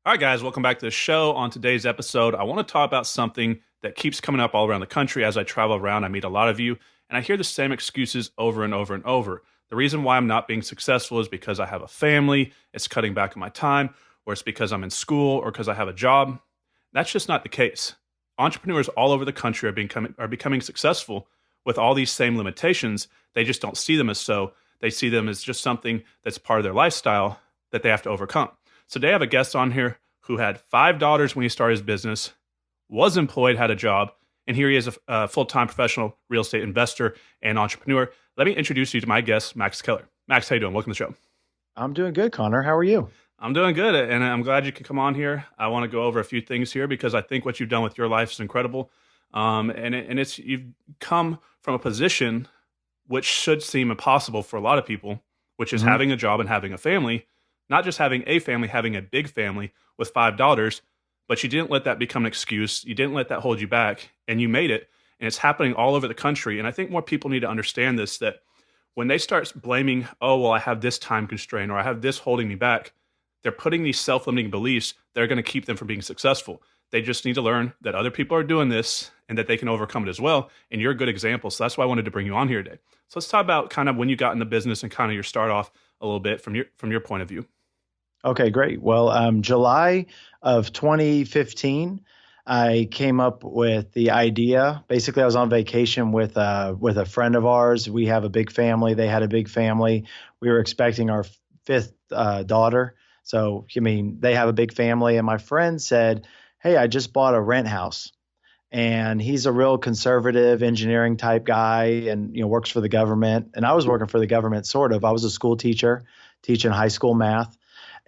All right, guys, welcome back to the show. On today's episode, I want to talk about something that keeps coming up all around the country as I travel around. I meet a lot of you, and I hear the same excuses over and over and over. The reason why I'm not being successful is because I have a family, it's cutting back on my time, or it's because I'm in school, or because I have a job. That's just not the case. Entrepreneurs all over the country are becoming successful with all these same limitations. They just don't see them as so. They see them as just something that's part of their lifestyle that they have to overcome. So today I have a guest on here who had 5 daughters when he started his business, was employed, had a job, and here he is a full-time professional real estate investor and entrepreneur. Let me introduce you to my guest, Max Keller. Max, how you doing? Welcome to the show. I'm doing good, Connor. How are you? I'm doing good, and I'm glad you could come on here. I want to go over a few things here because I think what you've done with your life is incredible. It's you've come from a position which should seem impossible for a lot of people, which is having a job and having a family. Not just having a family, having a big family with 5 daughters, but you didn't let that become an excuse. You didn't let that hold you back, and you made it. And it's happening all over the country. And I think more people need to understand this, that when they start blaming, oh, well, I have this time constraint or I have this holding me back, they're putting these self-limiting beliefs that are going to keep them from being successful. They just need to learn that other people are doing this and that they can overcome it as well. And you're a good example. So that's why I wanted to bring you on here today. So let's talk about kind of when you got in the business and kind of your start off a little bit from your point of view. Okay, great. Well, July of 2015, I came up with the idea. Basically, I was on vacation with a friend of ours. We have a big family. They had a big family. We were expecting our 5th daughter. So, I mean, they have a big family. And my friend said, "Hey, I just bought a rent house." And he's a real conservative engineering type guy and, works for the government. And I was working for the government, sort of. I was a school teacher teaching high school math.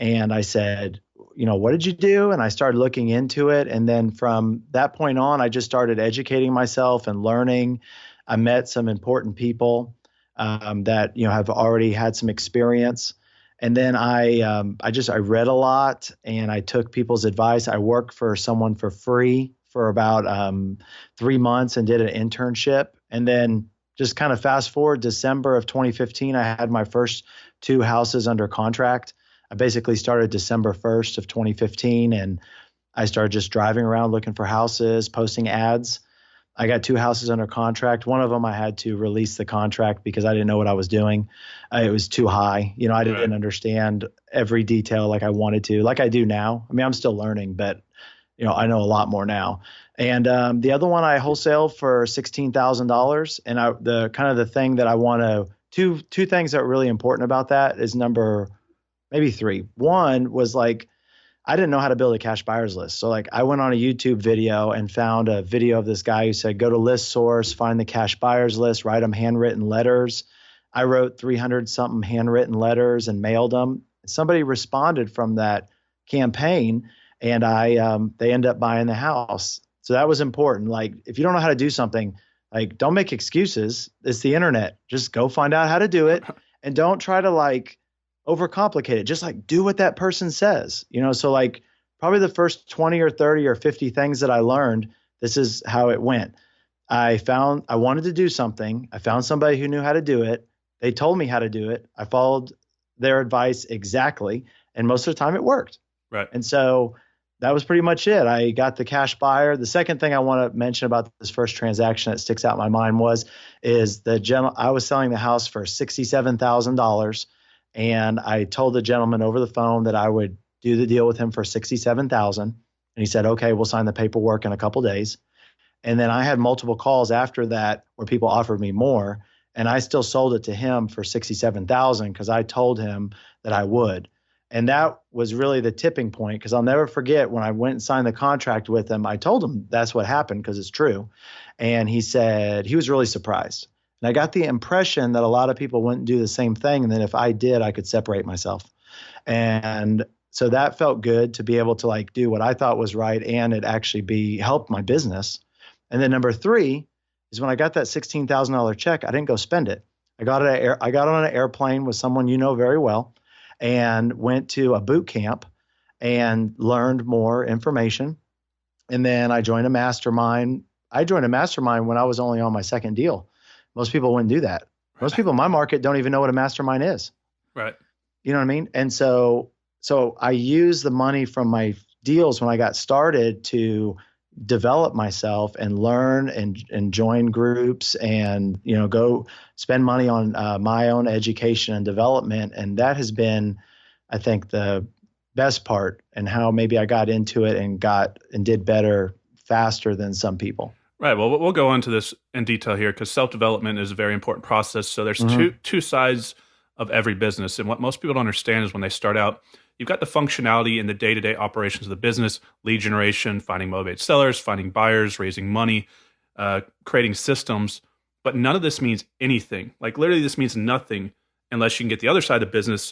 And I said, "What did you do?" And I started looking into it. And then from that point on, I just started educating myself and learning. I met some important people that, have already had some experience. And then I read a lot and I took people's advice. I worked for someone for free for about 3 months and did an internship. And then just kind of fast forward December of 2015, I had my first 2 houses under contract. I basically started December 1st of 2015, and I started just driving around looking for houses, posting ads. I got 2 houses under contract. One of them I had to release the contract because I didn't know what I was doing. It was too high. I didn't understand every detail like I wanted to, like I do now. I mean, I'm still learning, but I know a lot more now. And the other one I wholesale for $16,000. And the thing that I want to, two things that are really important about that is maybe 3. One was like, I didn't know how to build a cash buyers list. So I went on a YouTube video and found a video of this guy who said, go to list source, find the cash buyers list, write them handwritten letters. I wrote 300 something handwritten letters and mailed them. Somebody responded from that campaign and they ended up buying the house. So that was important. If you don't know how to do something, don't make excuses. It's the internet. Just go find out how to do it and don't try to overcomplicate it. Just do what that person says, so probably the first 20 or 30 or 50 things that I learned, this is how it went. I wanted to do something. I found somebody who knew how to do it. They told me how to do it. I followed their advice exactly. And most of the time it worked. Right. And so that was pretty much it. I got the cash buyer. The second thing I want to mention about this first transaction that sticks out in my mind is I was selling the house for $67,000. And I told the gentleman over the phone that I would do the deal with him for $67,000. And he said, okay, we'll sign the paperwork in a couple days. And then I had multiple calls after that where people offered me more. And I still sold it to him for $67,000 because I told him that I would. And that was really the tipping point, because I'll never forget when I went and signed the contract with him, I told him that's what happened because it's true. And he said he was really surprised. And I got the impression that a lot of people wouldn't do the same thing. And then if I did, I could separate myself. And so that felt good to be able to do what I thought was right and it actually help my business. And then number 3 is when I got that $16,000 check, I didn't go spend it. I got on an airplane with someone very well and went to a boot camp and learned more information. And then I joined a mastermind. I joined a mastermind when I was only on my 2nd deal. Most people wouldn't do that. Most people in my market don't even know what a mastermind is. Right. You know what I mean? And so so I used the money from my deals when I got started to develop myself and learn and join groups and go spend money on my own education and development. And that has been, I think, the best part, and how maybe I got into it and did better faster than some people. Right. Well, we'll go into this in detail here because self-development is a very important process. So there's Hmm. two sides of every business, and what most people don't understand is when they start out, you've got the functionality in the day-to-day operations of the business, lead generation, finding motivated sellers, finding buyers, raising money, creating systems. But none of this means anything. Like literally, this means nothing unless you can get the other side of the business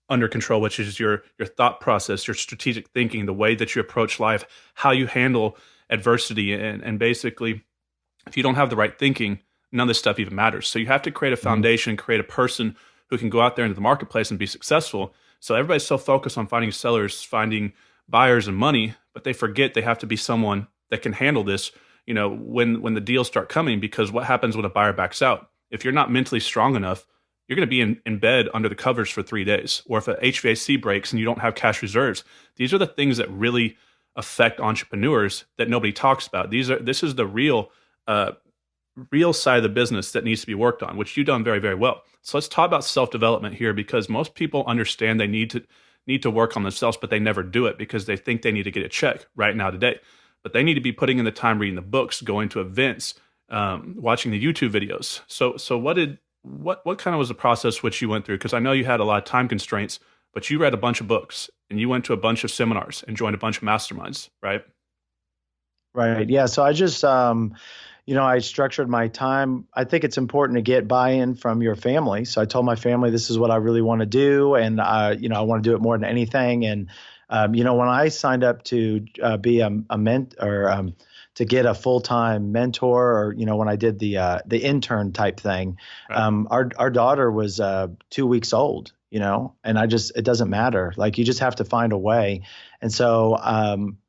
under control, which is your thought process, your strategic thinking, the way that you approach life, how you handle adversity, and basically, if you don't have the right thinking, none of this stuff even matters. So you have to create a Hmm. foundation, create a person who can go out there into the marketplace and be successful. So everybody's so focused on finding sellers, finding buyers and money, but they forget they have to be someone that can handle this, when the deals start coming, because what happens when a buyer backs out? If you're not mentally strong enough, you're going to be in bed under the covers for 3 days. Or if a HVAC breaks and you don't have cash reserves, these are the things that really affect entrepreneurs that nobody talks about. This is the uh, real side of the business that needs to be worked on, which you've done very, very well. So let's talk about self-development here, because most people understand they need to work on themselves, but they never do it because they think they need to get a check right now today. But they need to be putting in the time reading the books, going to events, watching the YouTube videos. So what kind of was the process which you went through? Because I know you had a lot of time constraints, but you read a bunch of books and you went to a bunch of seminars and joined a bunch of masterminds, right? Right. Yeah. So I just, I structured my time. I think it's important to get buy-in from your family. So I told my family, this is what I really want to do. And, I want to do it more than anything. And, when I signed up to be a mentor, to get a full-time mentor, or, when I did the intern type thing, Right. our daughter was 2 weeks old, and it doesn't matter. Like, you just have to find a way. And so,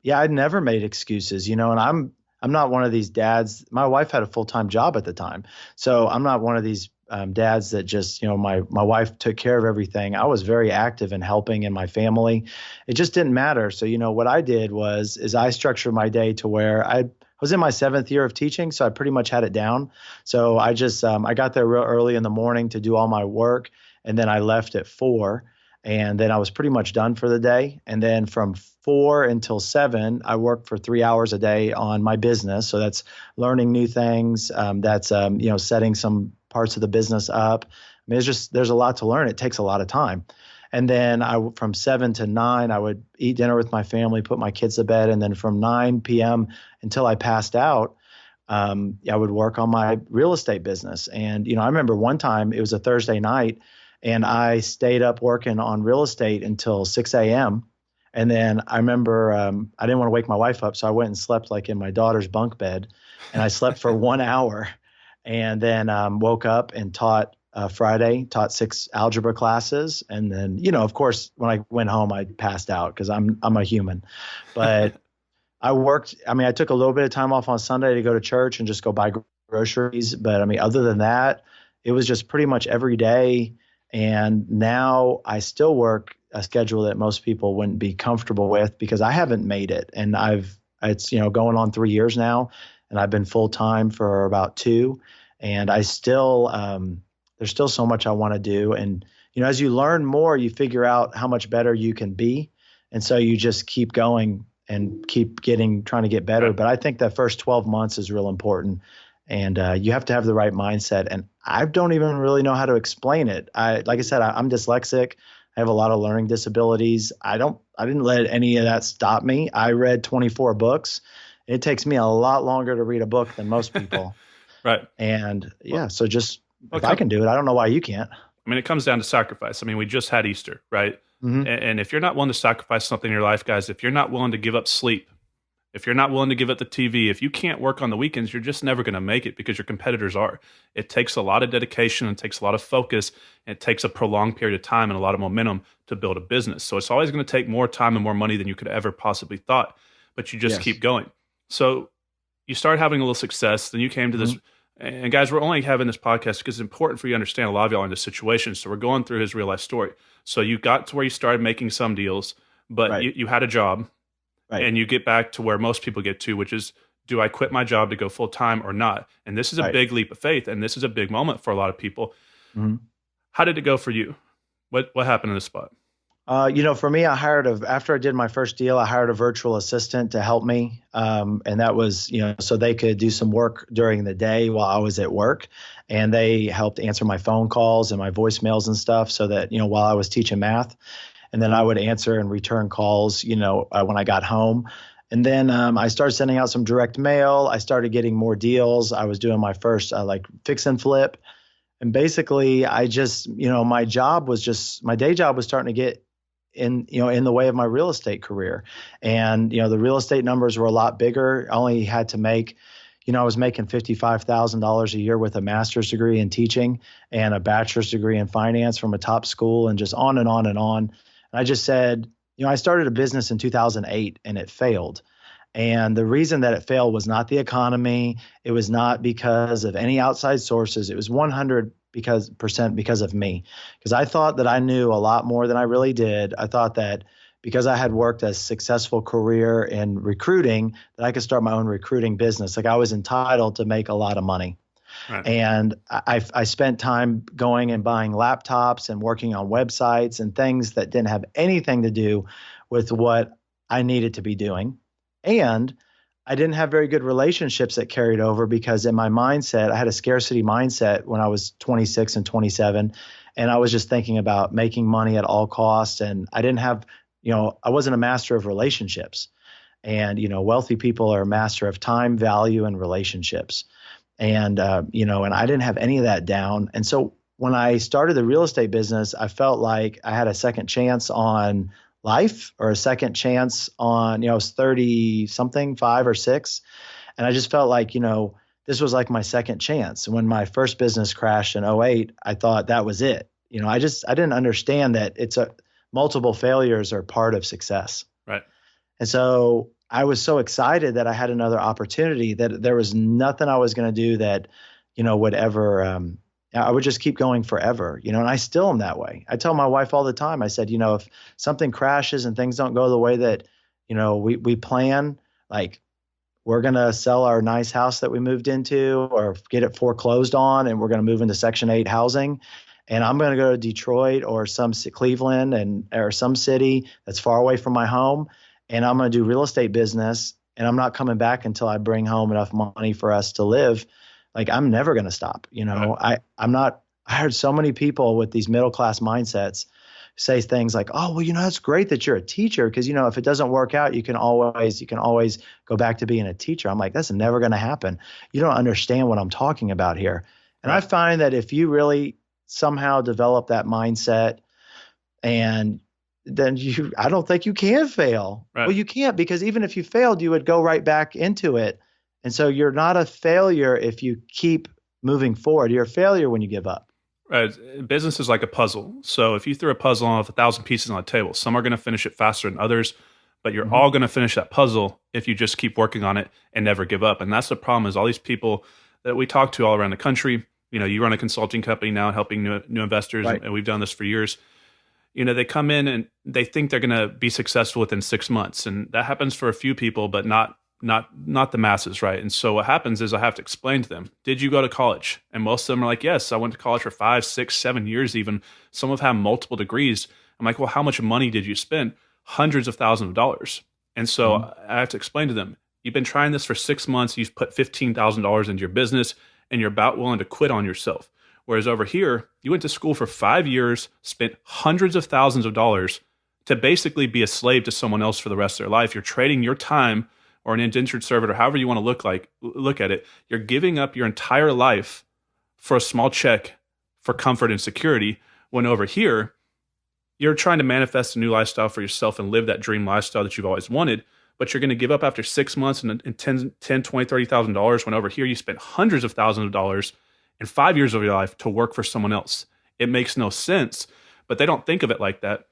yeah, I'd never made excuses, and I'm not one of these dads. My wife had a full-time job at the time, so I'm not one of these dads that just, my wife took care of everything. I was very active in helping in my family. It just didn't matter. So, what I did is I structured my day to where I was in my 7th year of teaching, so I pretty much had it down. So I got there real early in the morning to do all my work, and then I left at 4, and then I was pretty much done for the day. And then from 4 until 7, I worked for 3 hours a day on my business. So that's learning new things. That's setting some parts of the business up. I mean, there's a lot to learn. It takes a lot of time. And then from 7 to 9, I would eat dinner with my family, put my kids to bed, and then from 9 p.m. until I passed out, I would work on my real estate business. And I remember one time, it was a Thursday night, and I stayed up working on real estate until 6 a.m. And then I remember I didn't want to wake my wife up, so I went and slept like in my daughter's bunk bed, and I slept for 1 hour, and then woke up and taught 6 algebra classes, and then of course when I went home I passed out because I'm a human, but I worked. I mean, I took a little bit of time off on Sunday to go to church and just go buy groceries, but I mean, other than that, it was just pretty much every day. And now I still work a schedule that most people wouldn't be comfortable with because I haven't made it. And it's going on 3 years now, and I've been full time for about 2. And I still, there's still so much I want to do. And, as you learn more, you figure out how much better you can be. And so you just keep going and keep trying to get better. Right. But I think that first 12 months is real important. And you have to have the right mindset. And I don't even really know how to explain it. Like I said, I'm dyslexic. I have a lot of learning disabilities. I didn't let any of that stop me. I read 24 books. It takes me a lot longer to read a book than most people. Right. And Well, yeah, so just if I come, can do it, I don't know why you can't. I mean, it comes down to sacrifice. I mean, we just had Easter, right? Hmm. And if you're not willing to sacrifice something in your life, guys, if you're not willing to give up sleep, if you're not willing to give up the TV, if you can't work on the weekends, you're just never going to make it because your competitors are. It takes a lot of dedication, and takes a lot of focus, and it takes a prolonged period of time and a lot of momentum to build a business. So it's always going to take more time and more money than you could ever possibly thought, but you just Yes. keep going. So you start having a little success, then you came to this Hmm. And guys, we're only having this podcast because it's important for you to understand a lot of y'all are in this situation. So we're going through his real life story. So you got to where you started making some deals, but Right. you had a job, Right. and you get back to where most people get to, which is, do I quit my job to go full time or not? And this is a Right. big leap of faith, and this is a big moment for a lot of people. Mhm. How did it go for you? What happened in this spot? For me, after I did my first deal, I hired a virtual assistant to help me. And that was, so they could do some work during the day while I was at work. And they helped answer my phone calls and my voicemails and stuff so that, while I was teaching math. And then I would answer and return calls, when I got home. And then I started sending out some direct mail. I started getting more deals. I was doing my first like fix and flip. And basically, I just, my day job was starting to get in the way of my real estate career. And, the real estate numbers were a lot bigger. I only had to make, I was making $55,000 a year with a master's degree in teaching and a bachelor's degree in finance from a top school, and just on and on and on. And I just said, I started a business in 2008 and it failed. And the reason that it failed was not the economy. It was not because of any outside sources. It was 100% because of me. Because I thought that I knew a lot more than I really did. I thought that because I had worked a successful career in recruiting, that I could start my own recruiting business. Like I was entitled to make a lot of money. Right. And I spent time going and buying laptops and working on websites and things that didn't have anything to do with what I needed to be doing. And I didn't have very good relationships that carried over because in my mindset, I had a scarcity mindset when I was 26 and 27. And I was just thinking about making money at all costs. And I didn't have, I wasn't a master of relationships. And, wealthy people are a master of time, value, and relationships. And, and I didn't have any of that down. And so when I started the real estate business, I felt like I had a second chance on life, or a second chance on, I was 30 something, 5 or 6. And I just felt like, this was like my second chance. When my first business crashed in '08, I thought that was it. I didn't understand that multiple failures are part of success. Right. And so I was so excited that I had another opportunity, that there was nothing I was going to do that, would ever, I would just keep going forever, and I still am that way. I tell my wife all the time, I said, if something crashes and things don't go the way that, we plan, like we're going to sell our nice house that we moved into or get it foreclosed on, and we're going to move into Section 8 housing. And I'm going to go to Detroit or Cleveland or some city that's far away from my home. And I'm going to do real estate business. And I'm not coming back until I bring home enough money for us to live. Like I'm never going to stop. Right. I heard so many people with these middle-class mindsets say things like, oh, well, it's great that you're a teacher. Because, if it doesn't work out, you can always go back to being a teacher. I'm like, that's never going to happen. You don't understand what I'm talking about here. And Right. I find that if you really somehow develop that mindset, and then I don't think you can fail. Right. Well, you can't, because even if you failed, you would go right back into it. And so you're not a failure if you keep moving forward. You're a failure when you give up. Right. Business is like a puzzle. So if you threw a puzzle on with 1,000 pieces on the table, some are going to finish it faster than others, but you're all going to finish that puzzle if you just keep working on it and never give up. And that's the problem, is all these people that we talk to all around the country, you run a consulting company now helping new investors, Right. and we've done this for years. They come in and they think they're going to be successful within 6 months. And that happens for a few people, but not the masses, right? And so what happens is I have to explain to them, did you go to college? And most of them are like, yes, I went to college for 5, 6, 7 years even. Some have had multiple degrees. I'm like, well, how much money did you spend? Hundreds of thousands of dollars. And so I have to explain to them, you've been trying this for 6 months, you've put $15,000 into your business, and you're about willing to quit on yourself. Whereas over here, you went to school for 5 years, spent hundreds of thousands of dollars to basically be a slave to someone else for the rest of their life. You're trading your time, or an indentured servant, or however you want to look at it. You're giving up your entire life for a small check for comfort and security, when over here, you're trying to manifest a new lifestyle for yourself and live that dream lifestyle that you've always wanted, but you're going to give up after 6 months and $10, $20, $30,000, when over here you spent hundreds of thousands of dollars in 5 years of your life to work for someone else. It makes no sense, but they don't think of it like that.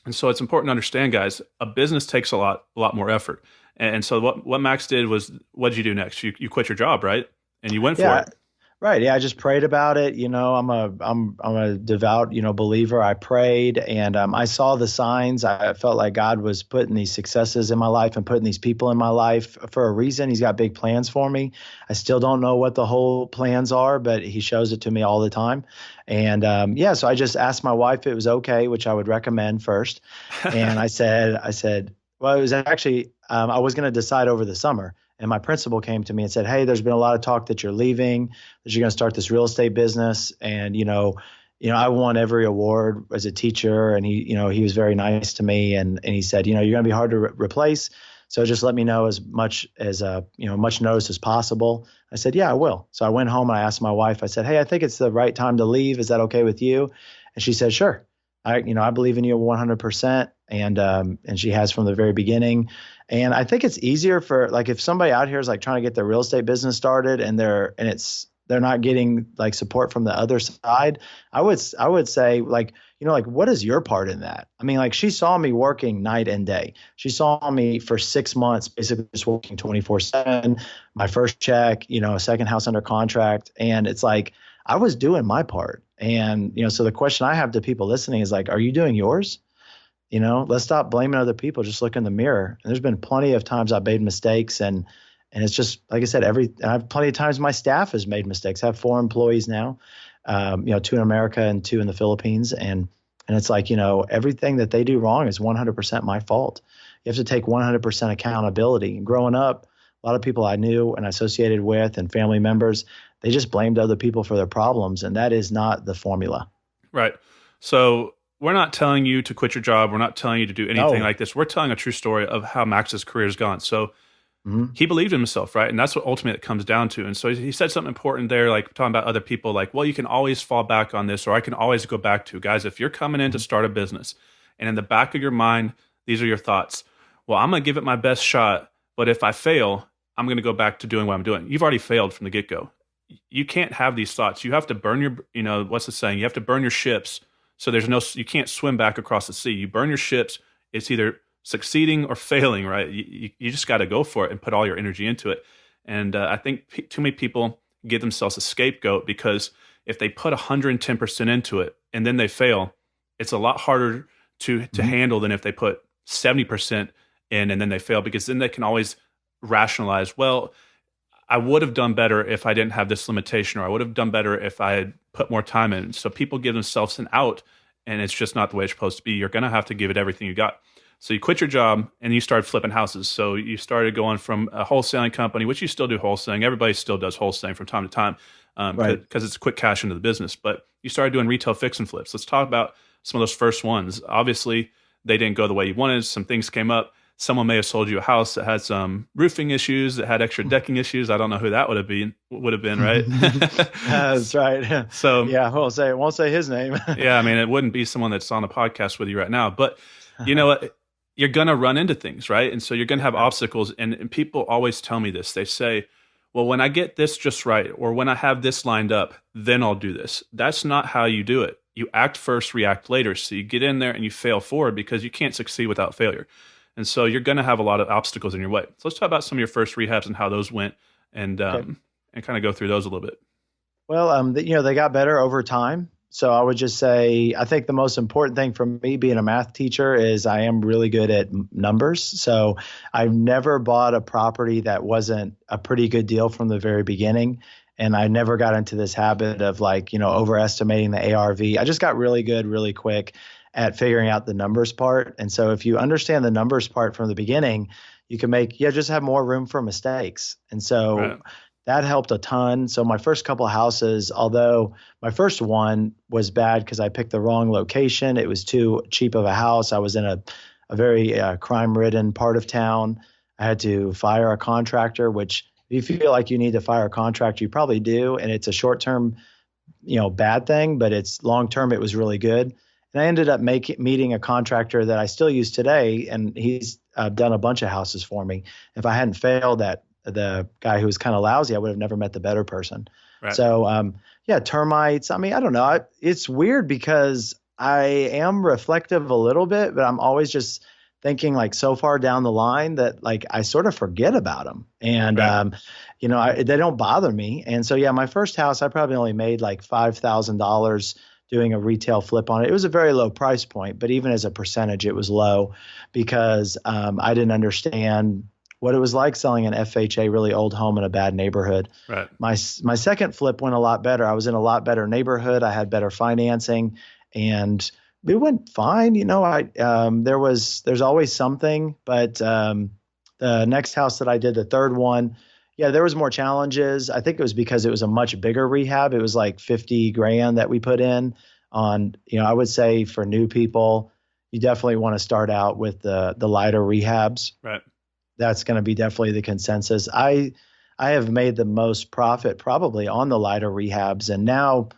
And so it's important to understand, guys, a business takes a lot more effort. And so what Max did was, what did you do next? You quit your job, right? And you went for it. Right. Yeah. I just prayed about it. I'm a devout, believer. I prayed and I saw the signs. I felt like God was putting these successes in my life and putting these people in my life for a reason. He's got big plans for me. I still don't know what the whole plans are, but he shows it to me all the time. And yeah, so I just asked my wife if it was okay, which I would recommend first. And well, it was actually, I was going to decide over the summer. And my principal came to me and said, "Hey, there's been a lot of talk that you're leaving, that you're going to start this real estate business." And, I won every award as a teacher. And he was very nice to me. And he said, "You're going to be hard to replace. So just let me know as much as, much notice as possible." I said, "Yeah, I will." So I went home and I asked my wife, I said, "Hey, I think it's the right time to leave. Is that okay with you?" And she said, "Sure. I believe in you 100%." And she has from the very beginning. And I think it's easier for, like, if somebody out here is like trying to get their real estate business started and they're not getting like support from the other side. I would say, like, what is your part in that? I mean, like, she saw me working night and day. She saw me for 6 months, basically just working 24/7, my first check, a second house under contract. And it's like, I was doing my part. And, so the question I have to people listening is like, are you doing yours? Let's stop blaming other people. Just look in the mirror. And there's been plenty of times I've made mistakes, and it's just, like I said, I've plenty of times my staff has made mistakes. I have 4 employees now, 2 in America and 2 in the Philippines. And it's like, everything that they do wrong is 100% my fault. You have to take 100% accountability. Growing up, a lot of people I knew and associated with and family members, they just blamed other people for their problems. And that is not the formula. Right. So we're not telling you to quit your job. We're not telling you to do anything No. like this. We're telling a true story of how Max's career has gone. So Mhm. he believed in himself, right? And that's what ultimately it comes down to. And so he said something important there, like talking about other people, like, well, you can always fall back on this, or I can always go back to. Guys, if you're coming in to start a business and in the back of your mind, these are your thoughts. Well, I'm going to give it my best shot, but if I fail, I'm going to go back to doing what I'm doing. You've already failed from the get-go. You can't have these thoughts. You have to burn your, what's the saying? You have to burn your ships. So you can't swim back across the sea. You burn your ships. It's either succeeding or failing, right? You just got to go for it and put all your energy into it. And I think too many people give themselves a scapegoat, because if they put 110% into it and then they fail, it's a lot harder to handle than if they put 70% in and then they fail, because then they can always rationalize, well, I would have done better if I didn't have this limitation, or I would have done better if I had put more time in. So people give themselves an out, and it's just not the way it's supposed to be. You're going to have to give it everything you got. So you quit your job and you started flipping houses. So you started going from a wholesaling company, which you still do wholesaling. Everybody still does wholesaling from time to time, Right. because it's quick cash into the business. But you started doing retail fix and flips. Let's talk about some of those first ones. Obviously, they didn't go the way you wanted. Some things came up. Someone may have sold you a house that had some roofing issues, that had extra decking issues. I don't know who that would have been, right? That's right. So Yeah, won't say his name. yeah, I mean, it wouldn't be someone that's on a podcast with you right now, but you know what? You're going to run into things, right? And so you're going to have obstacles. And people always tell me this. They say, well, when I get this just right, or when I have this lined up, then I'll do this. That's not how you do it. You act first, react later. So you get in there and you fail forward, because you can't succeed without failure. And so you're going to have a lot of obstacles in your way. So let's talk about some of your first rehabs and how those went, and Okay. and kind of go through those a little bit. Well, they got better over time. So I would just say, I think the most important thing for me being a math teacher is I am really good at numbers. So I've never bought a property that wasn't a pretty good deal from the very beginning. And I never got into this habit of, like, overestimating the ARV. I just got really good really quick at figuring out the numbers part. And so if you understand the numbers part from the beginning, you can just have more room for mistakes. And so Right. that helped a ton. So my first couple of houses, although my first one was bad because I picked the wrong location, it was too cheap of a house. I was in a very crime-ridden part of town. I had to fire a contractor, which if you feel like you need to fire a contractor, you probably do. And it's a short-term, bad thing, but it's long-term, it was really good. And I ended up meeting a contractor that I still use today, and he's done a bunch of houses for me. If I hadn't failed that, the guy who was kind of lousy, I would have never met the better person. Right. So, yeah, termites. I mean, I don't know. It's weird because I am reflective a little bit, but I'm always just thinking like so far down the line that like I sort of forget about them. And, Right. they don't bother me. And so, yeah, my first house, I probably only made like $5,000 doing a retail flip on it. It was a very low price point, but even as a percentage, it was low because I didn't understand what it was like selling an FHA really old home in a bad neighborhood. Right. My second flip went a lot better. I was in a lot better neighborhood. I had better financing, and it went fine. There's always something, but the next house that I did, the third one, yeah, there was more challenges. I think it was because it was a much bigger rehab. It was like 50 grand that we put in on, I would say for new people, you definitely want to start out with the lighter rehabs. Right. That's going to be definitely the consensus. I have made the most profit probably on the lighter rehabs. And now,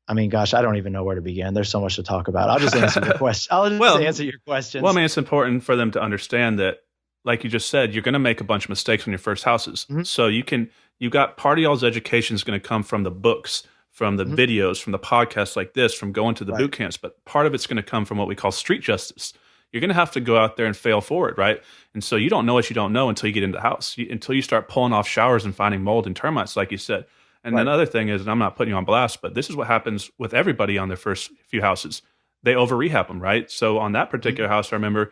I mean, gosh, I don't even know where to begin. There's so much to talk about. I'll just answer your question. I'll just answer your questions. Well, I mean, it's important for them to understand that, like you just said, you're going to make a bunch of mistakes on your first houses. Mm-hmm. So you got part of y'all's education is going to come from the books, from the videos, from the podcasts like this, from going to the boot camps. But part of it's going to come from what we call street justice. You're going to have to go out there and fail forward, right? And so you don't know what you don't know until you get into the house, until you start pulling off showers and finding mold and termites, like you said. And another thing is, and I'm not putting you on blast, but this is what happens with everybody on their first few houses. They over rehab them, right? So on that particular house, I remember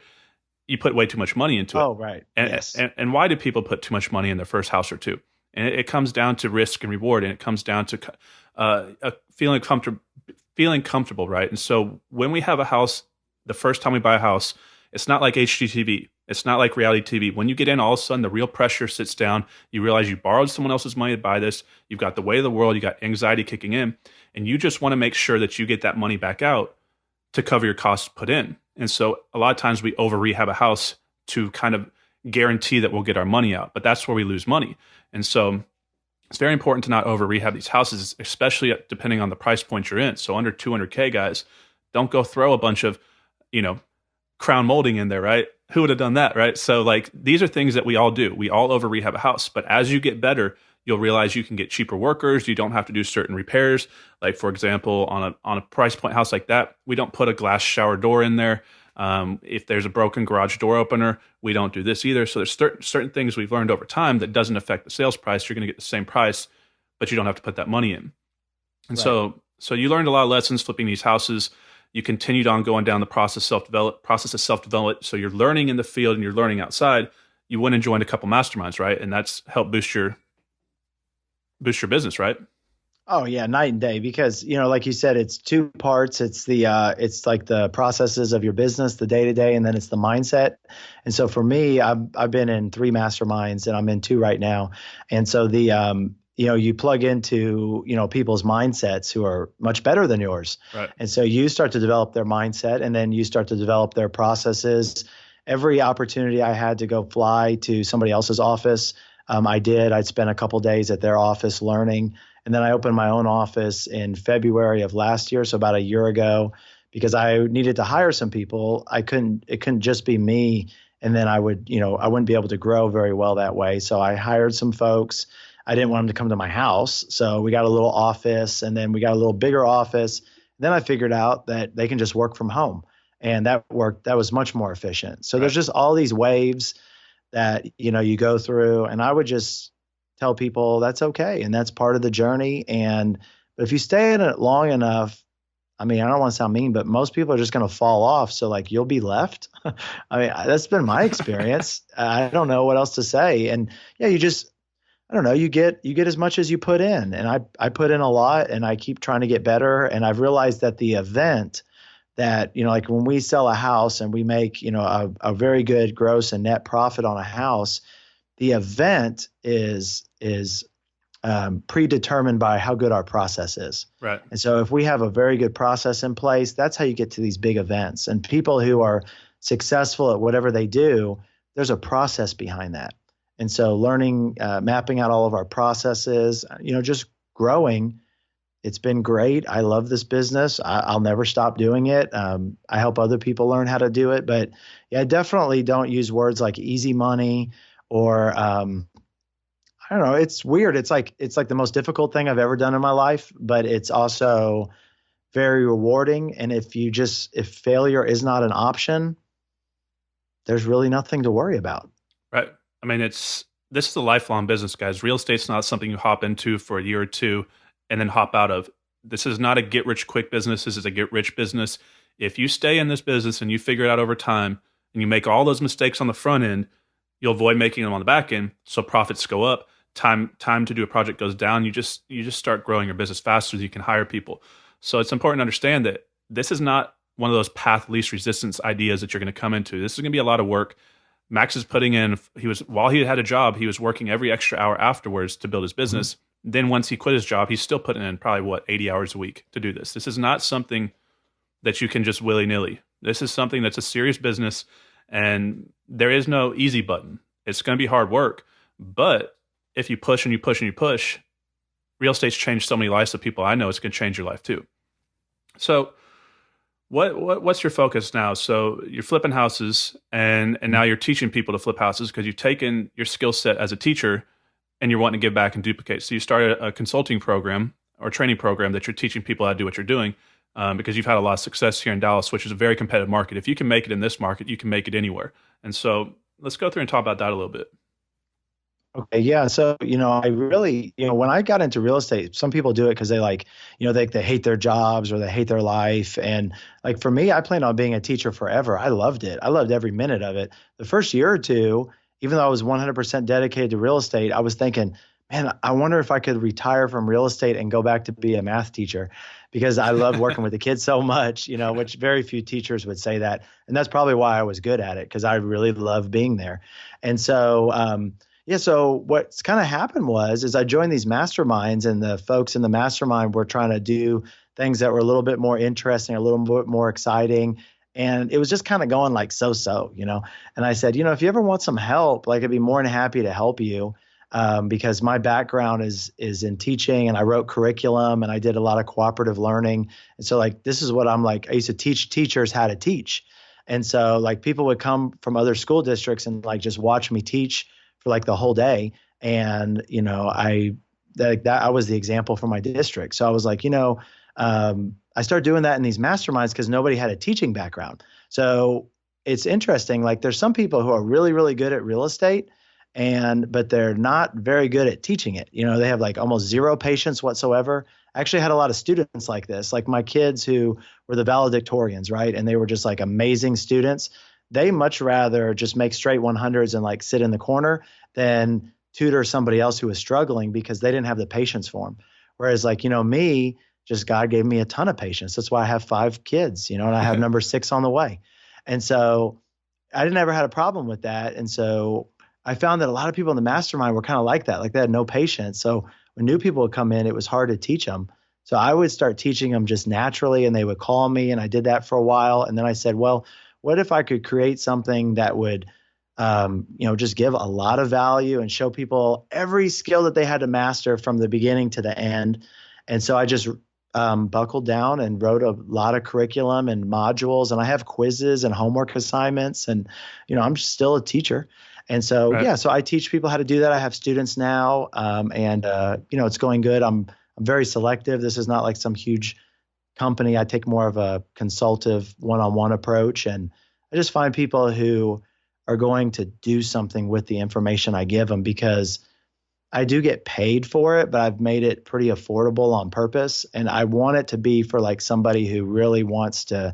you put way too much money into it. Oh, right. And, yes. And why do people put too much money in their first house or two? And it comes down to risk and reward, and it comes down to feeling comfortable, right? And so when we have a house, the first time we buy a house, it's not like HGTV. It's not like reality TV. When you get in, all of a sudden the real pressure sits down. You realize you borrowed someone else's money to buy this. You've got the weight of the world. You got anxiety kicking in, and you just want to make sure that you get that money back out to cover your costs put in. And so a lot of times we over rehab a house to kind of guarantee that we'll get our money out, but that's where we lose money. And so it's very important to not over rehab these houses, especially depending on the price point you're in. So under 200K, guys, don't go throw a bunch of, crown molding in there, right? Who would have done that, right? So like these are things that we all do. We all over rehab a house, but as you get better, you'll realize you can get cheaper workers. You don't have to do certain repairs. Like for example, on a price point house like that, we don't put a glass shower door in there. If there's a broken garage door opener, we don't do this either. So there's certain things we've learned over time that doesn't affect the sales price. You're going to get the same price, but you don't have to put that money in. And so you learned a lot of lessons flipping these houses. You continued on going down the process of self-development. So you're learning in the field and you're learning outside. You went and joined a couple masterminds, right? And that's helped boost your business, right? Oh yeah, night and day, because like you said, it's two parts. It's it's like the processes of your business, the day to day, and then it's the mindset. And so for me, I've been in 3 masterminds and I'm in 2 right now. And so you plug into, people's mindsets who are much better than yours. Right. And so you start to develop their mindset, and then you start to develop their processes. Every opportunity I had to go fly to somebody else's office, I did. I'd spend a couple days at their office learning. And then I opened my own office in February of last year, so about a year ago, because I needed to hire some people. It couldn't just be me. And then I wouldn't be able to grow very well that way. So I hired some folks. I didn't want them to come to my house. So we got a little office, and then we got a little bigger office. Then I figured out that they can just work from home, and that worked. That was much more efficient. So there's just all these waves that, you go through, and I would just tell people that's okay. And that's part of the journey. But if you stay in it long enough, I mean, I don't want to sound mean, but most people are just going to fall off. So like you'll be left. I mean, that's been my experience. I don't know what else to say. And yeah, I don't know, you get as much as you put in. And I put in a lot, and I keep trying to get better. And I've realized that the event that, like when we sell a house and we make, a very good gross and net profit on a house, the event is predetermined by how good our process is. Right. And so if we have a very good process in place, that's how you get to these big events. And people who are successful at whatever they do, there's a process behind that. And so learning, mapping out all of our processes, just growing, it's been great. I love this business. I'll never stop doing it. I help other people learn how to do it. But yeah, I definitely don't use words like easy money or I don't know. It's weird. It's like the most difficult thing I've ever done in my life, but it's also very rewarding. And if failure is not an option, there's really nothing to worry about. Right. I mean, this is a lifelong business, guys. Real estate's not something you hop into for a year or two and then hop out of. This is not a get rich quick business. This is a get rich business. If you stay in this business and you figure it out over time and you make all those mistakes on the front end, you'll avoid making them on the back end. So profits go up. Time to do a project goes down. You just start growing your business faster. So you can hire people. So it's important to understand that this is not one of those path least resistance ideas that you're going to come into. This is going to be a lot of work. Max is putting in, while he had a job, he was working every extra hour afterwards to build his business. Mm-hmm. Then once he quit his job, he's still putting in probably 80 hours a week to do this. This is not something that you can just willy-nilly. This is something that's a serious business, and there is no easy button. It's going to be hard work, but if you push and you push and you push, real estate's changed so many lives of people I know, it's going to change your life too. So what's your focus now? So you're flipping houses, and now you're teaching people to flip houses because you've taken your skill set as a teacher and you're wanting to give back and duplicate. So you started a consulting program or training program that you're teaching people how to do what you're doing, because you've had a lot of success here in Dallas, which is a very competitive market. If you can make it in this market, you can make it anywhere. And so let's go through and talk about that a little bit. Okay, yeah. So, I really, when I got into real estate, some people do it because they like, they hate their jobs or they hate their life. And like for me, I planned on being a teacher forever. I loved it. I loved every minute of it. The first year or two, even though I was 100% dedicated to real estate, I was thinking, man, I wonder if I could retire from real estate and go back to be a math teacher, because I loved working with the kids so much, which very few teachers would say that. And that's probably why I was good at it, because I really love being there. And so, yeah, so what's kind of happened is I joined these masterminds, and the folks in the mastermind were trying to do things that were a little bit more interesting, a little bit more exciting. And it was just kind of going like so. And I said, if you ever want some help, like I'd be more than happy to help you, because my background is in teaching, and I wrote curriculum, and I did a lot of cooperative learning. And so like, this is what I'm like, I used to teach teachers how to teach. And so like people would come from other school districts and like just watch me teach for like the whole day. And, I was the example for my district. So I was like, I started doing that in these masterminds because nobody had a teaching background. So it's interesting. Like there's some people who are really, really good at real estate, but they're not very good at teaching it. They have like almost zero patience whatsoever. I actually had a lot of students like this, like my kids who were the valedictorians, right? And they were just like amazing students. They much rather just make straight 100s and like sit in the corner than tutor somebody else who was struggling, because they didn't have the patience for them. Whereas like, me, just God gave me a ton of patience. That's why I have 5 kids, and I have number 6 on the way. And so I never had a problem with that. And so I found that a lot of people in the mastermind were kind of like that, like they had no patience. So when new people would come in, it was hard to teach them. So I would start teaching them just naturally, and they would call me, and I did that for a while. And then I said, well, what if I could create something that would, just give a lot of value and show people every skill that they had to master from the beginning to the end? And so I just buckled down and wrote a lot of curriculum and modules, and I have quizzes and homework assignments, and, I'm just still a teacher. And so, right. Yeah, so I teach people how to do that. I have students now, and it's going good. I'm very selective. This is not like some huge company. I take more of a consultative one-on-one approach, and I just find people who are going to do something with the information I give them, because I do get paid for it, but I've made it pretty affordable on purpose. And I want it to be for like somebody who really wants to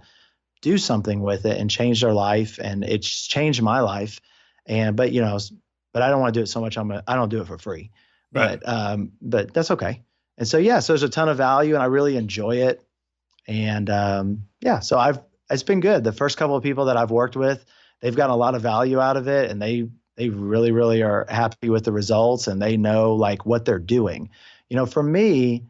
do something with it and change their life. And it's changed my life. But I don't want to do it so much. I don't do it for free, right. But that's okay. And so, yeah, so there's a ton of value, and I really enjoy it. And so it's been good. The first couple of people that I've worked with, they've gotten a lot of value out of it, and they really, really are happy with the results, and they know like what they're doing. For me,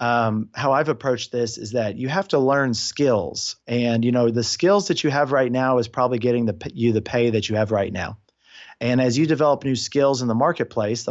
how I've approached this is that you have to learn skills, and the skills that you have right now is probably getting the pay that you have right now. And as you develop new skills in the marketplace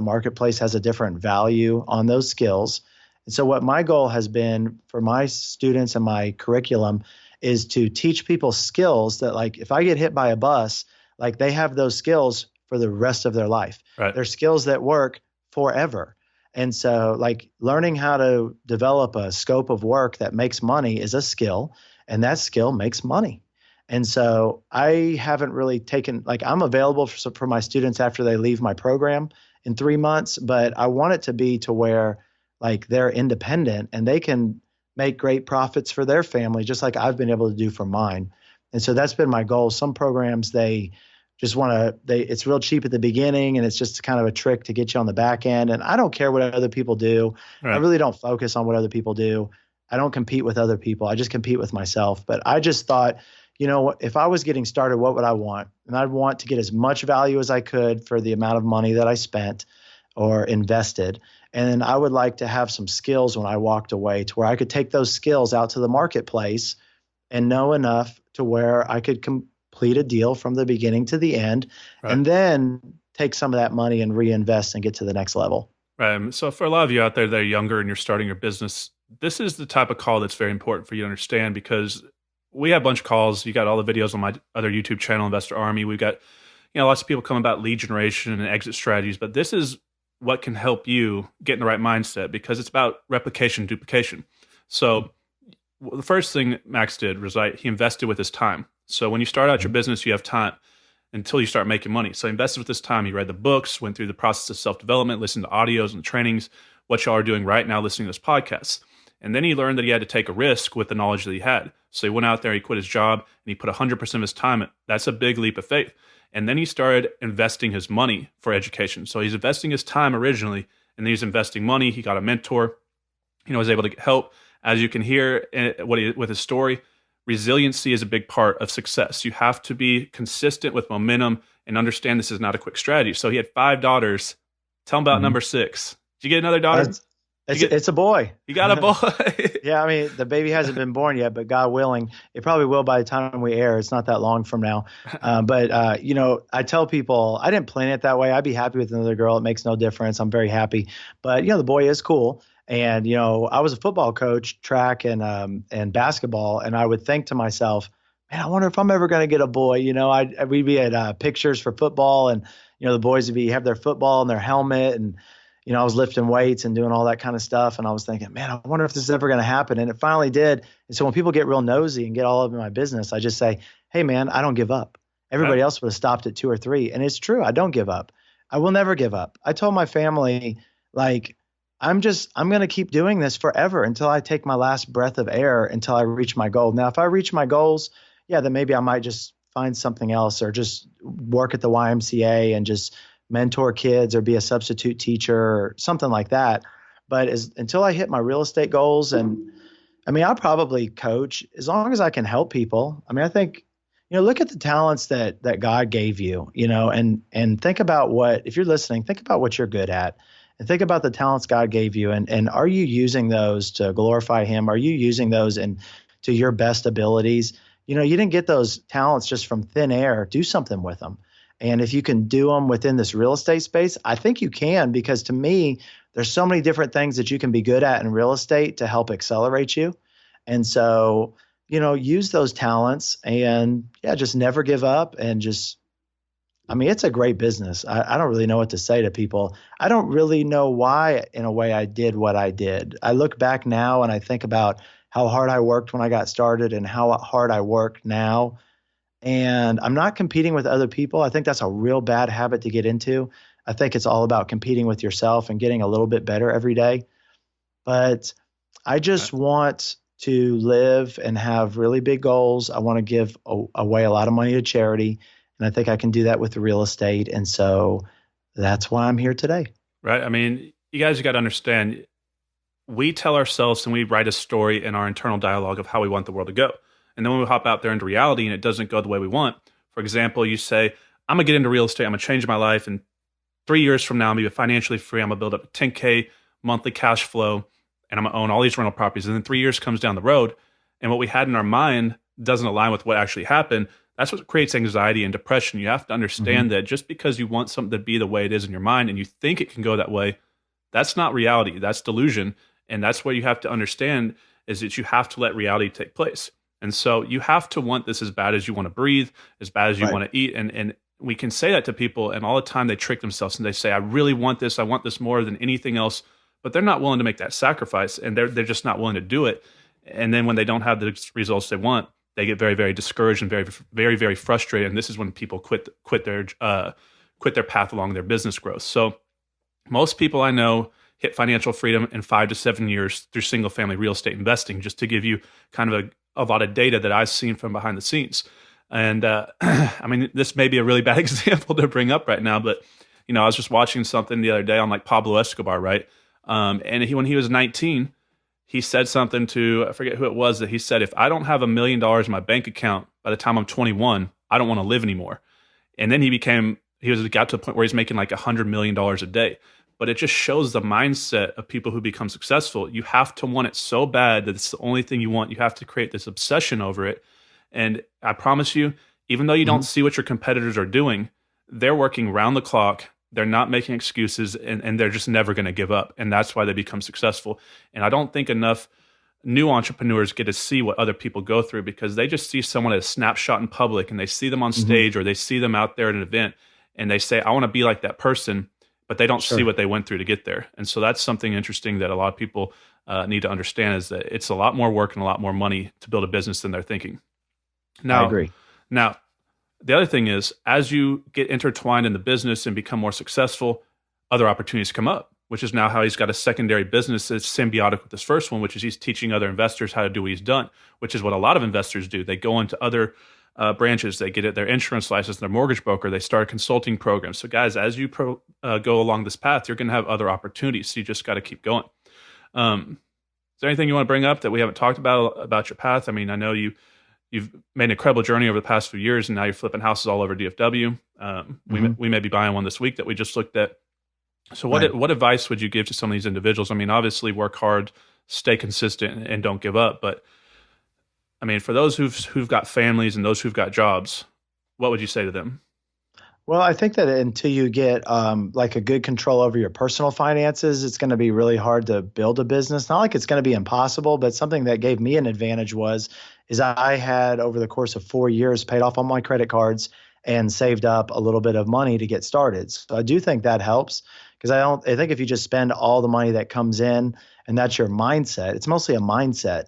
has a different value on those skills. And so what my goal has been for my students and my curriculum is to teach people skills that, like, if I get hit by a bus, like they have those skills for the rest of their life. Right. They're skills that work forever. And so like learning how to develop a scope of work that makes money is a skill, and that skill makes money. And so I haven't really taken, like, I'm available for my students after they leave my program in 3 months, but I want it to be to where like they're independent and they can make great profits for their family, just like I've been able to do for mine. And so that's been my goal. Some programs, they just want it's real cheap at the beginning and it's just kind of a trick to get you on the back end. And I don't care what other people do. I Right. really don't focus on what other people do. I don't compete with other people. I just compete with myself. But I just thought, if I was getting started, what would I want? And I'd want to get as much value as I could for the amount of money that I spent or invested. And then I would like to have some skills when I walked away to where I could take those skills out to the marketplace and know enough to where I could complete a deal from the beginning to the end Right. and then take some of that money and reinvest and get to the next level. Right. So for a lot of you out there that are younger and you're starting your business, this is the type of call that's very important for you to understand because we have a bunch of calls. You got all the videos on my other YouTube channel, Investor Army. We've got, lots of people coming about lead generation and exit strategies, but this is what can help you get in the right mindset because it's about replication, duplication. So the first thing Max did was he invested with his time. So when you start out your business, you have time until you start making money. So he invested with his time. He read the books, went through the process of self-development, listened to audios and trainings, what y'all are doing right now, listening to this podcast. And then he learned that he had to take a risk with the knowledge that he had. So he went out there, he quit his job, and he put 100% of his time in. That's a big leap of faith. And then he started investing his money for education. So he's investing his time originally, and then he's investing money. He got a mentor, was able to get help. As you can hear with his story, resiliency is a big part of success. You have to be consistent with momentum and understand this is not a quick strategy. So he had 5 daughters. Tell him about number 6. Did you get another daughter? It's a boy. You got a boy. Yeah, I mean, the baby hasn't been born yet, but God willing, it probably will by the time we air. It's not that long from now. But I tell people I didn't plan it that way. I'd be happy with another girl. It makes no difference. I'm very happy. But, the boy is cool. And, I was a football coach, track and basketball. And I would think to myself, man, I wonder if I'm ever going to get a boy. We'd be at pictures for football and, the boys would have their football and their helmet and, I was lifting weights and doing all that kind of stuff. And I was thinking, man, I wonder if this is ever going to happen. And it finally did. And so when people get real nosy and get all up in my business, I just say, hey, man, I don't give up. Everybody else would have stopped at 2 or 3. And it's true. I don't give up. I will never give up. I told my family, like, I'm going to keep doing this forever until I take my last breath of air until I reach my goal. Now, if I reach my goals, yeah, then maybe I might just find something else or just work at the YMCA and just mentor kids or be a substitute teacher or something like that. But until I hit my real estate goals, and I mean, I'll probably coach as long as I can help people. I mean, I think, look at the talents that God gave you, and think about if you're listening, think about what you're good at and think about the talents God gave you. And are you using those to glorify him? Are you using those to your best abilities? You didn't get those talents just from thin air. Do something with them. And if you can do them within this real estate space, I think you can, because to me, there's so many different things that you can be good at in real estate to help accelerate you. And so, use those talents and just never give up and it's a great business. I don't really know what to say to people. I don't really know why, in a way, I did what I did. I look back now and I think about how hard I worked when I got started and how hard I work now. And I'm not competing with other people. I think that's a real bad habit to get into. I think it's all about competing with yourself and getting a little bit better every day. But I just want to live and have really big goals. I want to give away a lot of money to charity. And I think I can do that with the real estate. And so that's why I'm here today. Right. I mean, you guys got to understand, we tell ourselves and we write a story in our internal dialogue of how we want the world to go. And then when we hop out there into reality and it doesn't go the way we want, for example, you say, I'm going to get into real estate. I'm going to change my life. And 3 years from now, I'm going to be financially free. I'm going to build up a 10K monthly cash flow and I'm going to own all these rental properties. And then 3 years comes down the road and what we had in our mind doesn't align with what actually happened. That's what creates anxiety and depression. You have to understand that just because you want something to be the way it is in your mind and you think it can go that way, that's not reality. That's delusion. And that's what you have to understand is that you have to let reality take place. And so you have to want this as bad as you want to breathe, as bad as you want to eat. And we can say that to people, and all the time they trick themselves and they say, I really want this. I want this more than anything else. But they're not willing to make that sacrifice, and they're just not willing to do it. And then when they don't have the results they want, they get very, very discouraged and very, very, very frustrated. And this is when people quit their path along their business growth. So most people I know hit financial freedom in 5 to 7 years through single family real estate investing, just to give you kind of a lot of data that I've seen from behind the scenes. And I mean, this may be a really bad example to bring up right now, but I was just watching something the other day on like Pablo Escobar, right? And when he was 19, he said something to, I forget who it was, that he said, if I don't have $1 million in my bank account by the time I'm 21, I don't want to live anymore. And then he got to a point where he's making like $100 million a day. But it just shows the mindset of people who become successful. You have to want it so bad that it's the only thing you want. You have to create this obsession over it. And I promise you, even though you don't see what your competitors are doing, they're working round the clock. They're not making excuses, and they're just never going to give up. And that's why they become successful. And I don't think enough new entrepreneurs get to see what other people go through, because they just see someone at a snapshot in public, and they see them on stage or they see them out there at an event, and they say, I want to be like that person, but they don't see what they went through to get there. And so that's something interesting that a lot of people need to understand, is that it's a lot more work and a lot more money to build a business than they're thinking. Now, I agree. Now, the other thing is, as you get intertwined in the business and become more successful, other opportunities come up, which is now how he's got a secondary business that's symbiotic with this first one, which is he's teaching other investors how to do what he's done, which is what a lot of investors do. They go into other branches, they get their insurance license, their mortgage broker, they start a consulting program. So guys, as you go along this path, you're going to have other opportunities. So you just got to keep going. Is there anything you want to bring up that we haven't talked about your path? I mean, I know you've made an incredible journey over the past few years, and now you're flipping houses all over DFW. We may be buying one this week that we just looked at. So what advice would you give to some of these individuals? I mean, obviously work hard, stay consistent, and don't give up. But I mean, for those who've got families and those who've got jobs, what would you say to them? Well, I think that until you get like a good control over your personal finances, it's going to be really hard to build a business. Not like it's going to be impossible, but something that gave me an advantage is I had, over the course of 4 years, paid off all my credit cards and saved up a little bit of money to get started. So I do think that helps, because I think if you just spend all the money that comes in and that's your mindset, it's mostly a mindset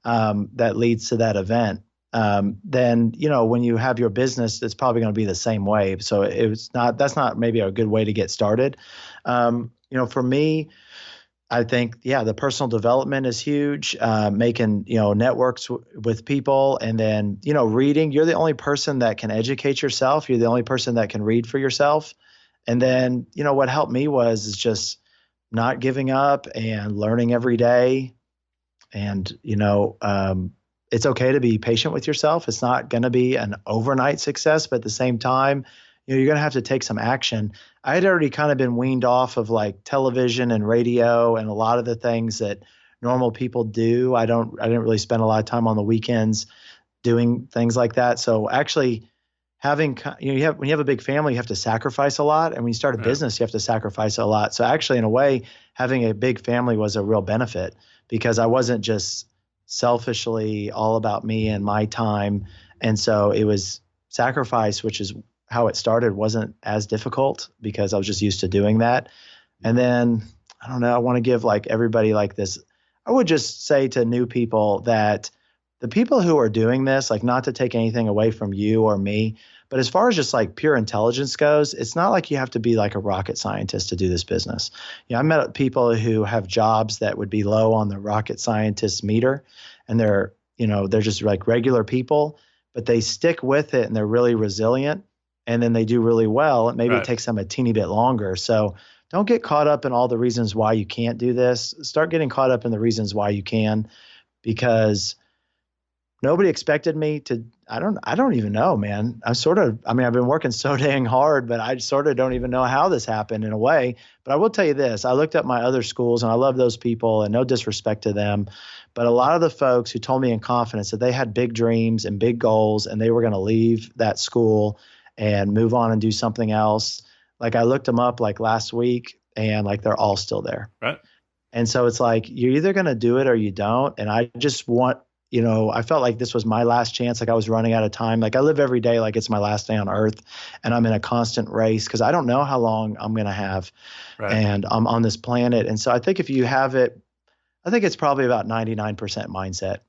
that leads to that event. Then, when you have your business, it's probably going to be the same way. So that's not maybe a good way to get started. For me, I think, the personal development is huge. Making, networks with people, and then, reading. You're the only person that can educate yourself. You're the only person that can read for yourself. And then, what helped me is just not giving up and learning every day. And, it's okay to be patient with yourself. It's not going to be an overnight success, but at the same time, you're going to have to take some action. I had already kind of been weaned off of like television and radio and a lot of the things that normal people do. I didn't really spend a lot of time on the weekends doing things like that. So actually when you have a big family, you have to sacrifice a lot. And when you start a business, you have to sacrifice a lot. So actually, in a way, having a big family was a real benefit, because I wasn't just selfishly all about me and my time. And so it was sacrifice, which is how it started, wasn't as difficult because I was just used to doing that. And then, I don't know, I want to give like everybody like this. I would just say to new people that the people who are doing this, like, not to take anything away from you or me, but as far as just like pure intelligence goes, it's not like you have to be like a rocket scientist to do this business. I met people who have jobs that would be low on the rocket scientist meter, and they're just like regular people, but they stick with it and they're really resilient, and then they do really well. Maybe it takes them a teeny bit longer. So don't get caught up in all the reasons why you can't do this. Start getting caught up in the reasons why you can, because nobody expected me to. I don't even know, man. I've been working so dang hard, but I sort of don't even know how this happened in a way. But I will tell you this. I looked at my other schools, and I love those people, and no disrespect to them, but a lot of the folks who told me in confidence that they had big dreams and big goals, and they were going to leave that school and move on and do something else. Like, I looked them up like last week, and like they're all still there. Right. And so it's like, you're either going to do it or you don't. And I just want, I felt like this was my last chance. Like, I was running out of time. Like, I live every day like it's my last day on earth, and I'm in a constant race because I don't know how long I'm going to have. Right. And I'm on this planet. And so I think if you have it, I think it's probably about 99% mindset,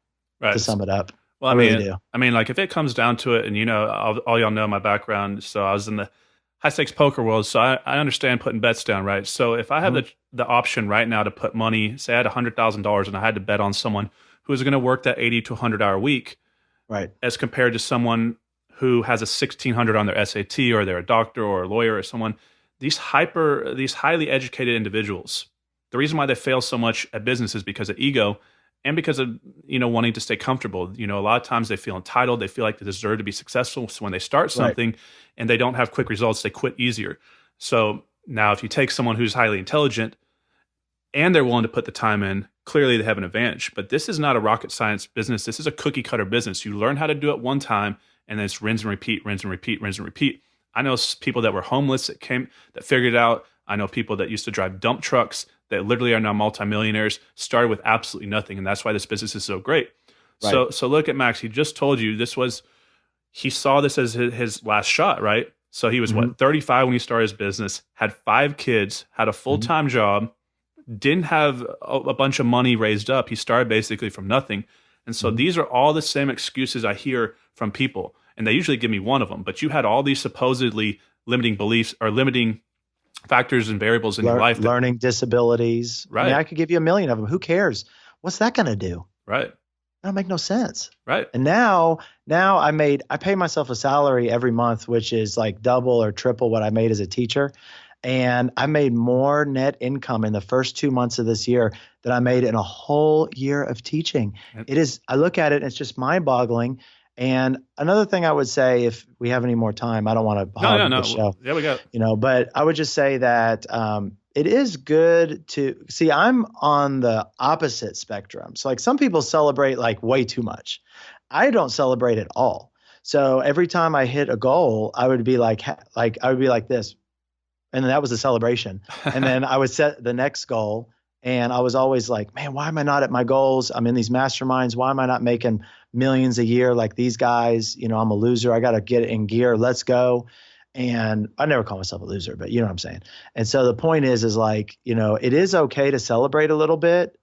to sum it up. Well, I really do. like if it comes down to it, and all y'all know my background, so I was in the high stakes poker world, so I understand putting bets down, right? So if I have Mhm. the option right now to put money, say I had $100,000 and I had to bet on someone who is going to work that 80 to 100 hour week, Right. as compared to someone who has a 1600 on their SAT, or they're a doctor or a lawyer or someone, these highly educated individuals, the reason why they fail so much at business is because of ego and because of wanting to stay comfortable. A lot of times they feel entitled, they feel like they deserve to be successful, so when they start Right. something and they don't have quick results, they quit easier. So now if you take someone who's highly intelligent and they're willing to put the time in, clearly they have an advantage. But this is not a rocket science business. This is a cookie cutter business. You learn how to do it one time, and then it's rinse and repeat, rinse and repeat, rinse and repeat. I know people that were homeless that figured it out. I know people that used to drive dump trucks that literally are now multimillionaires, started with absolutely nothing, and that's why this business is so great. Right. So look at Max. He just told you he saw this as his last shot, right? So he was Hmm. 35 when he started his business, had 5 kids, had a full Hmm. time job, didn't have a bunch of money raised up. He started basically from nothing. And so Hmm. these are all the same excuses I hear from people. And they usually give me one of them. But you had all these supposedly limiting beliefs or limiting factors and variables in your life that, Learning disabilities. I mean, right, I could give you a million of them. Who cares? What's that going to do? right, That'll make no sense. right, And now I pay myself a salary every month, which is like double or triple what I made as a teacher. And I made more net income in the first 2 months of this year than I made in a whole year of teaching. I look at it and it's just mind boggling. And another thing I would say, if we have any more time, I don't want to no, no, hog the no. show, Yeah, we got, but I would just say that it is good to see. I'm on the opposite spectrum. So, like, some people celebrate like way too much. I don't celebrate at all. So every time I hit a goal, I would be like I would be like this, and that was a celebration. And then I would set the next goal, and I was always like, man, why am I not at my goals? I'm in these masterminds. Why am I not making millions a year like these guys? I'm a loser. I got to get in gear. Let's go. And I never call myself a loser, but you know what I'm saying. And so the point is like, it is okay to celebrate a little bit,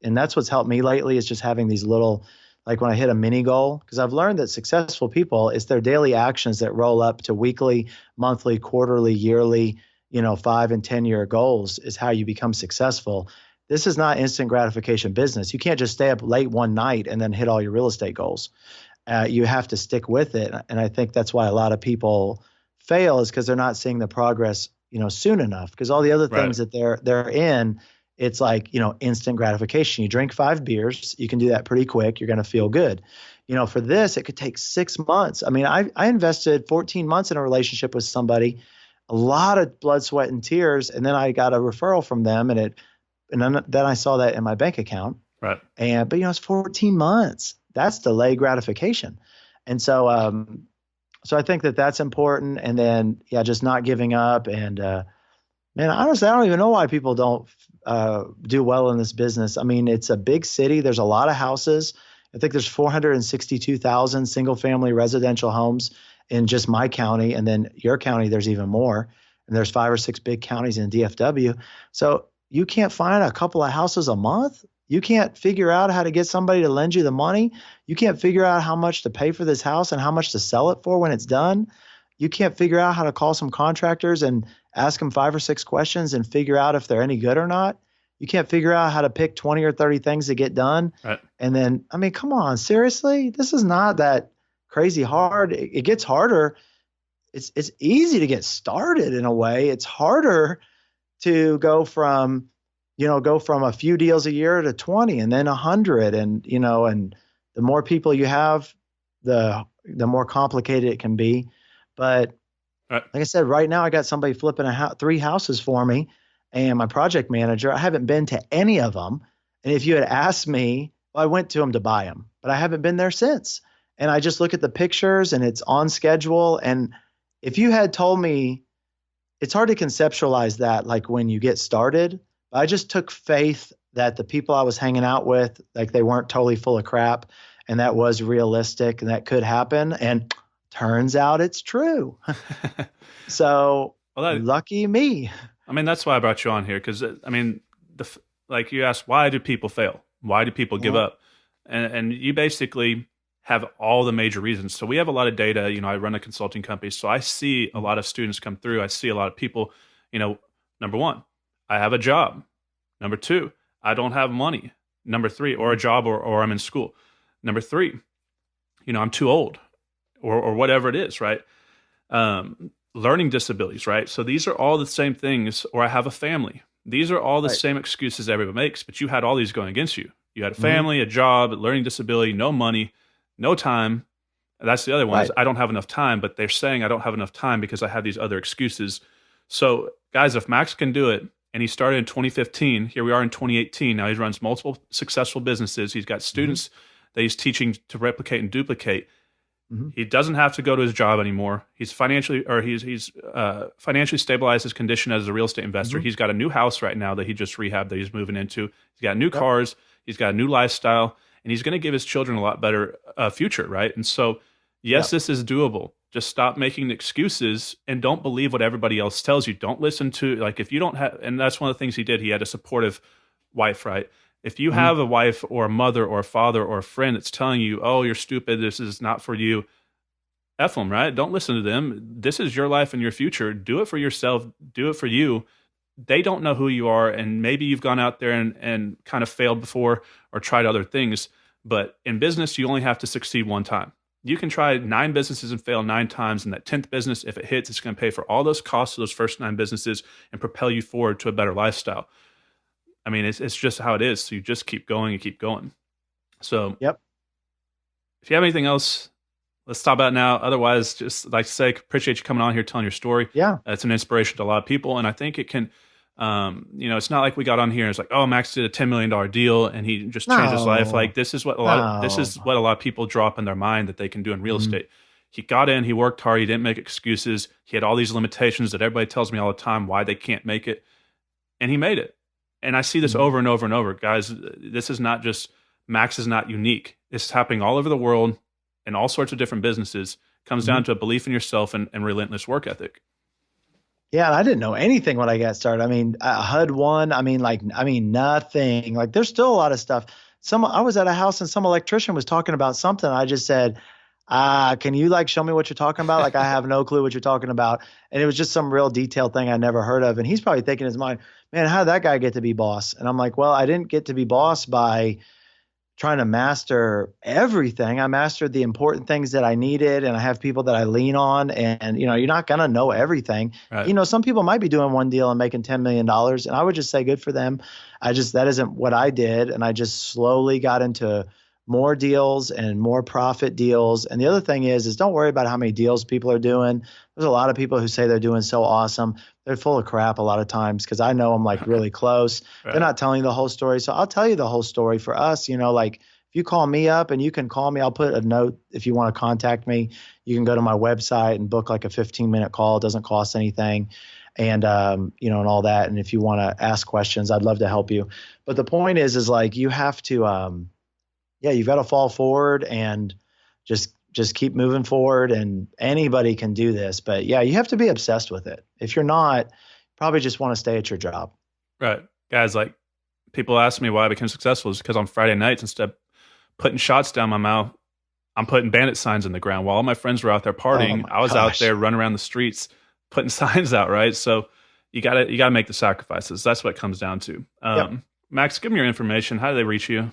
and that's what's helped me lately, is just having these little, like when I hit a mini goal, because I've learned that successful people, it's their daily actions that roll up to weekly, monthly, quarterly, yearly, 5 and 10 year goals is how you become successful. This is not instant gratification business. You can't just stay up late one night and then hit all your real estate goals. You have to stick with it. And I think that's why a lot of people fail, is because they're not seeing the progress, soon enough. Because all the other right, things that they're in, it's like, instant gratification. You drink 5 beers, you can do that pretty quick. You're going to feel good. For this, it could take 6 months. I mean, I invested 14 months in a relationship with somebody, a lot of blood, sweat, and tears, and then I got a referral from them, and then I saw that in my bank account. right. But it's 14 months. That's delayed gratification. And so I think that that's important. And then, yeah, just not giving up. And man, honestly, I don't even know why people don't do well in this business. I mean, it's a big city. There's a lot of houses. I think there's 462,000 single family residential homes in just my county. And then your county, there's even more. And there's 5 or 6 big counties in DFW. So you can't find a couple of houses a month. You can't figure out how to get somebody to lend you the money. You can't figure out how much to pay for this house and how much to sell it for when it's done. You can't figure out how to call some contractors and ask them 5 or 6 questions and figure out if they're any good or not. You can't figure out how to pick 20 or 30 things to get done. Right. And then, I mean, come on, seriously? This is not that crazy hard. It gets harder. It's easy to get started in a way. It's harder to go from a few deals a year to 20 and then 100. And the more people you have, the more complicated it can be. But Right. like I said, right now I got somebody flipping 3 houses for me, and my project manager. I haven't been to any of them. And if you had asked me, well, I went to them to buy them, but I haven't been there since. And I just look at the pictures and it's on schedule. And if you had told me, it's hard to conceptualize that, like when you get started. I just took faith that the people I was hanging out with, like, they weren't totally full of crap, and that was realistic and that could happen. And turns out it's true. So Well, lucky me. that's why I brought you on here, because like you asked, why do people fail? Why do people give Mhm. up? And you basically have all the major reasons. So we have a lot of data. I run a consulting company, so I see a lot of students come through. I see a lot of people, number one, I have a job. Number two, I don't have money. Number three, or a job, or I'm in school. Number three, I'm too old, or whatever it is, right? Learning disabilities, right? So these are all the same things, or I have a family. These are all the Right. same excuses everybody makes, but you had all these going against you. You had a Hmm. family, a job, a learning disability, no money, no time. That's the other one is Right. I don't have enough time, but they're saying I don't have enough time because I have these other excuses. So guys, if Max can do it, and he started in 2015, here we are in 2018. Now he runs multiple successful businesses. He's got Hmm. students that he's teaching to replicate and duplicate. Hmm. He doesn't have to go to his job anymore. He's financially stabilized his condition as a real estate investor. Hmm. He's got a new house right now that he just rehabbed that he's moving into. He's got new Yep. cars. He's got a new lifestyle, and he's going to give his children a lot better future, right? And so, yes, Yep. this is doable. Just stop making excuses and don't believe what everybody else tells you. Don't listen to, like, if you don't have, and that's one of the things he did. He had a supportive wife, right? If you Hmm. have a wife or a mother or a father or a friend that's telling you, oh, you're stupid, this is not for you, F them, right? Don't listen to them. This is your life and your future. Do it for yourself. Do it for you. They don't know who you are. And maybe you've gone out there and kind of failed before or tried other things. But in business, you only have to succeed one time. You can try 9 businesses and fail 9 times. And that 10th business, if it hits, it's going to pay for all those costs of those first 9 businesses and propel you forward to a better lifestyle. I mean, it's just how it is. So you just keep going and keep going. So Yep. if you have anything else, let's stop out now. Otherwise, just like I say, appreciate you coming on here, telling your story. Yeah. It's an inspiration to a lot of people, and I think it can. It's not like we got on here and it's like, oh, Max did a $10 million deal and he just changed his life. No. Like this is what No. a lot of people drop in their mind that they can do in real Mhm. estate. He got in, he worked hard, he didn't make excuses. He had all these limitations that everybody tells me all the time why they can't make it, and he made it. And I see this Mhm. over and over and over, guys. This is not just Max is not unique. It's happening all over the world in all sorts of different businesses. It comes down Mhm. to a belief in yourself and relentless work ethic. Yeah, and I didn't know anything when I got started. I mean, HUD one. I mean, nothing. Like, there's still a lot of stuff. I was at a house and some electrician was talking about something. I just said, can you like show me what you're talking about? Like, I have no clue what you're talking about. And it was just some real detailed thing I never heard of. And he's probably thinking in his mind, man, how did that guy get to be boss? And I'm like, well, I didn't get to be boss by trying to master everything. I mastered the important things that I needed, and I have people that I lean on. And you're not gonna know everything. Right. Some people might be doing one deal and making $10 million, and I would just say good for them. That isn't what I did, and I just slowly got into more deals and more profit deals. And the other thing is don't worry about how many deals people are doing. There's a lot of people who say they're doing so awesome. They're full of crap a lot of times because I know I'm like really close. They're Right. not telling you the whole story. So I'll tell you the whole story for us. Like, if you call me up, and you can call me, I'll put a note if you want to contact me. You can go to my website and book like a 15-minute call. It doesn't cost anything. And, and all that. And if you want to ask questions, I'd love to help you. But the point is like, you have to, you've got to fall forward and just keep moving forward, and anybody can do this. But yeah, you have to be obsessed with it. If you're not, probably just want to stay at your job. Right. Guys, like people ask me why I became successful is because on Friday nights, instead of putting shots down my mouth, I'm putting bandit signs in the ground. While all my friends were out there Oh partying, my I was out gosh. there running around the streets putting signs out, right? So you gotta make the sacrifices. That's what it comes down to. Yep. Max, give me your information. How do they reach you?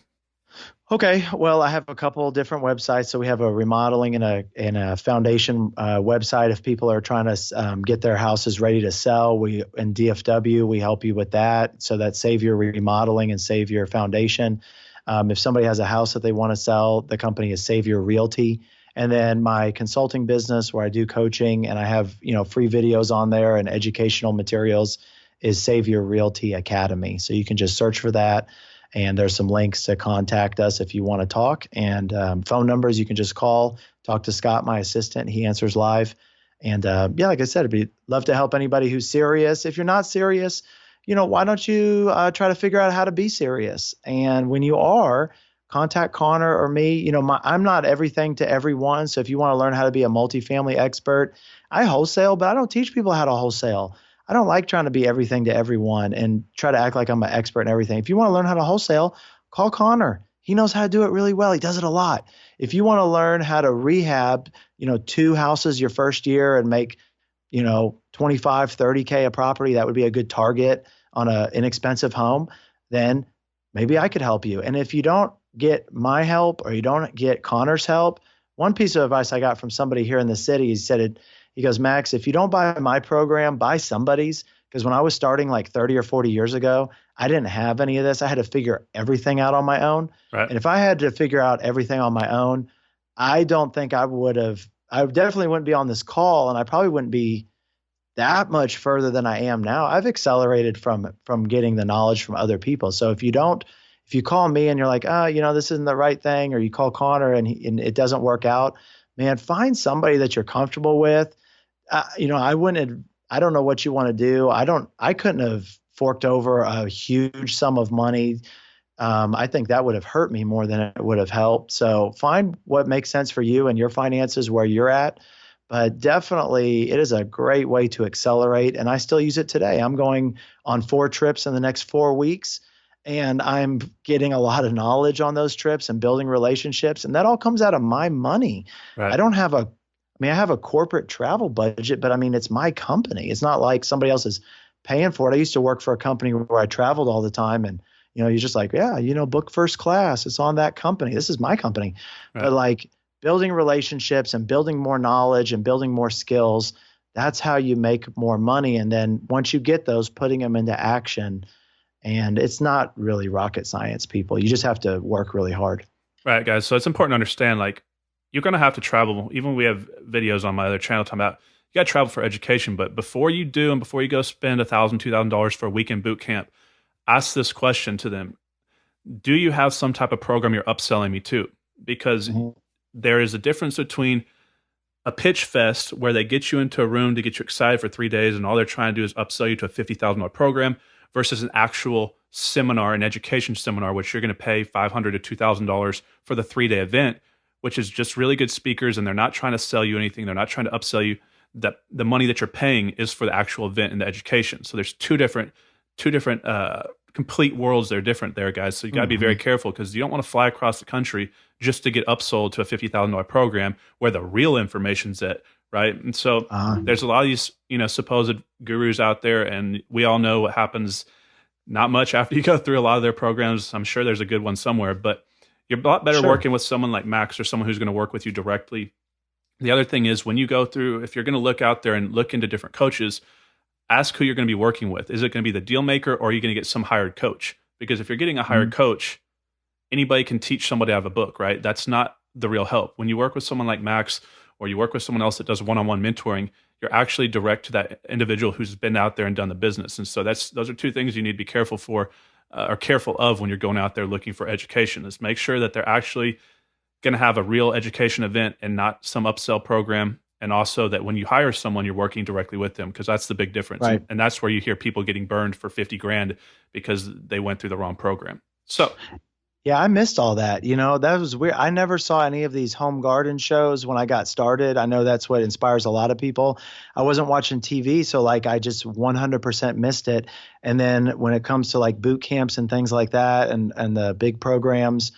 Okay. Well, I have a couple different websites. So we have a remodeling and a foundation website. If people are trying to get their houses ready to sell, we in DFW we help you with that. So that's Save Your Remodeling and Save Your Foundation. If somebody has a house that they want to sell, the company is Save Your Realty. And then my consulting business, where I do coaching and I have free videos on there and educational materials, is Save Your Realty Academy. So you can just search for that. And there's some links to contact us if you want to talk, and phone numbers you can just call, talk to Scott, my assistant. He answers live. And like I said, love to help anybody who's serious. If you're not serious, why don't you try to figure out how to be serious? And when you are, contact Connor or me. I'm not everything to everyone. So if you want to learn how to be a multifamily expert, I wholesale, but I don't teach people how to wholesale. I don't like trying to be everything to everyone and try to act like I'm an expert in everything. If you want to learn how to wholesale, call Connor. He knows how to do it really well. He does it a lot. If you want to learn how to rehab, 2 houses your first year and make, 25, 30K a property, that would be a good target on an inexpensive home, then maybe I could help you. And if you don't get my help or you don't get Connor's help, one piece of advice I got from somebody here in the city, he goes, Max, if you don't buy my program, buy somebody's. Because when I was starting like 30 or 40 years ago, I didn't have any of this. I had to figure everything out on my own. Right. And if I had to figure out everything on my own, I don't think I definitely wouldn't be on this call, and I probably wouldn't be that much further than I am now. I've accelerated from getting the knowledge from other people. So if you call me and you're like, this isn't the right thing, or you call Connor and it doesn't work out, man, find somebody that you're comfortable with. I don't know what you want to do. I couldn't have forked over a huge sum of money. I think that would have hurt me more than it would have helped. So find what makes sense for you and your finances where you're at. But definitely it is a great way to accelerate. And I still use it today. I'm going on 4 trips in the next 4 weeks, and I'm getting a lot of knowledge on those trips and building relationships. And that all comes out of my money. Right. I have a corporate travel budget, but I mean, it's my company. It's not like somebody else is paying for it. I used to work for a company where I traveled all the time, and you're just like, yeah, book first class. It's on that company. This is my company. Right. But like building relationships and building more knowledge and building more skills, that's how you make more money. And then once you get those, putting them into action. And it's not really rocket science, people. You just have to work really hard. Right, guys. So it's important to understand, like, you're going to have to travel. Even we have videos on my other channel talking about you got to travel for education. But before you do, and before you go spend $1,000, $2,000 for a weekend boot camp, ask this question to them. Do you have some type of program you're upselling me to? Because there is a difference between a pitch fest where they get you into a room to get you excited for 3 days, and all they're trying to do is upsell you to a $50,000 program, versus an actual seminar, an education seminar, which you're going to pay $500 to $2,000 for the 3-day event, which is just really good speakers, and they're not trying to sell you anything. They're not trying to upsell you. That the money that you're paying is for the actual event and the education. So there's two different complete worlds. They're different there, guys. So you got to be very careful, because you don't want to fly across the country just to get upsold to a $50,000 program where the real information's at, right? And so there's a lot of these, supposed gurus out there, and we all know what happens. Not much after you go through a lot of their programs. I'm sure there's a good one somewhere, but you're a lot better working with someone like Max, or someone who's going to work with you directly. The other thing is, when you go through, if you're going to look out there and look into different coaches, ask who you're going to be working with. Is it going to be the deal maker, or are you going to get some hired coach? Because if you're getting a hired coach, anybody can teach somebody out of a book, right? That's not the real help. When you work with someone like Max, or you work with someone else that does one-on-one mentoring, you're actually direct to that individual who's been out there and done the business. And so those are 2 things you need to be careful for, or careful of, when you're going out there looking for education. Is make sure that they're actually going to have a real education event and not some upsell program. And also that when you hire someone, you're working directly with them, because that's the big difference. Right. And that's where you hear people getting burned for 50 grand because they went through the wrong program. So yeah, I missed all that. That was weird. I never saw any of these home garden shows when I got started. I know that's what inspires a lot of people. I wasn't watching TV, so like I just 100% missed it. And then when it comes to like boot camps and things like that, and the big programs,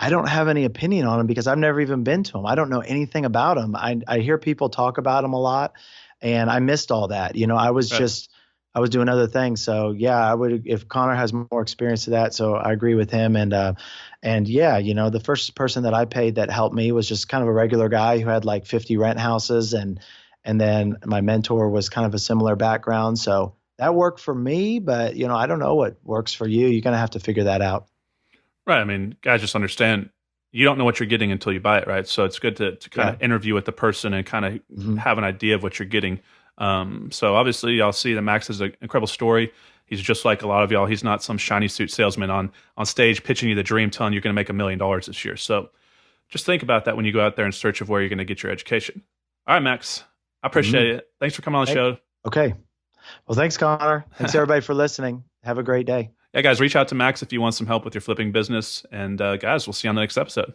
I don't have any opinion on them because I've never even been to them. I don't know anything about them. I hear people talk about them a lot, and I missed all that. I was doing other things. So yeah, I would, if Connor has more experience to that. So I agree with him. And yeah, the first person that I paid that helped me was just kind of a regular guy who had like 50 rent houses. And then my mentor was kind of a similar background. So that worked for me, but I don't know what works for you. You're going to have to figure that out. Right. I mean, guys, just understand, you don't know what you're getting until you buy it, right? So it's good to kind of interview with the person and kind of have an idea of what you're getting. So obviously y'all see that Max is an incredible story. He's just like a lot of y'all. He's not some shiny suit salesman on stage pitching you the dream, telling you you're going to make $1 million this year. So just think about that when you go out there in search of where you're going to get your education. All right, Max, I appreciate it. Thanks for coming on the show. Okay. Well, thanks, Connor. Thanks everybody for listening. Have a great day. Yeah, guys, reach out to Max if you want some help with your flipping business. And guys, we'll see you on the next episode.